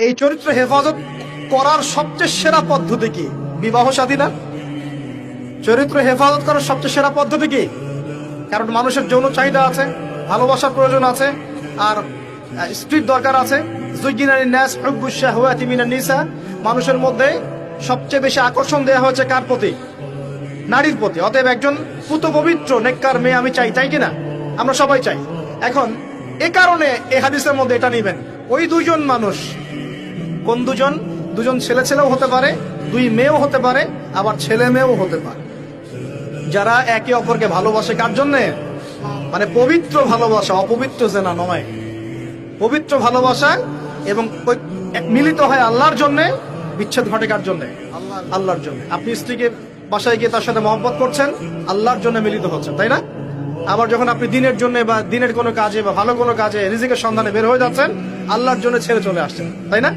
এই চরিত্র হেফাজত করার সবচেয়ে সেরা পদ্ধতি কি? বিবাহ শাদী না? চরিত্র হেফাজত করার সবচেয়ে সেরা পদ্ধতি কি? কারণ মানুষের যৌন চাহিদা আছে, ভালোবাসার প্রয়োজন আছে, আর স্ত্রীর দরকার আছে। মানুষের মধ্যে সবচেয়ে বেশি আকর্ষণ দেওয়া হয়েছে কার প্রতি? নারীর প্রতি। অতএব একজন পুত পবিত্র নেককার মেয়ে আমি চাই, তাই কিনা? আমরা সবাই চাই। এখন এ কারণে এই হাদিসের মধ্যে এটা নিবেন, ওই দুইজন মানুষ কোন দুজন? দুজন ছেলে ছেলেও হতে পারে, দুই মেয়েও হতে পারে, আবার ছেলে মেয়েও হতে পারে, যারা একে অপরকে ভালোবাসে। কার জন্যে? মানে পবিত্র ভালোবাসা, অপবিত্র জেনা নয়, পবিত্র ভালোবাসা, এবং মিলিত হয় আল্লাহর জন্যে। বিচ্ছেদ ঘটে কার জন্যে? আল্লাহর জন্য। আপনি স্ত্রীকে বাসায় গিয়ে তার সাথে মহব্বত করছেন, আল্লাহর জন্য মিলিত হচ্ছেন, তাই না? আবার যখন আপনি দিনের জন্য বা দিনের কোনো কাজে বা ভালো কোনো কাজে রিজিকের সন্ধানে বের হয়ে যাচ্ছেন, আল্লাহর জন্য ছেড়ে চলে আসছেন, তাই না?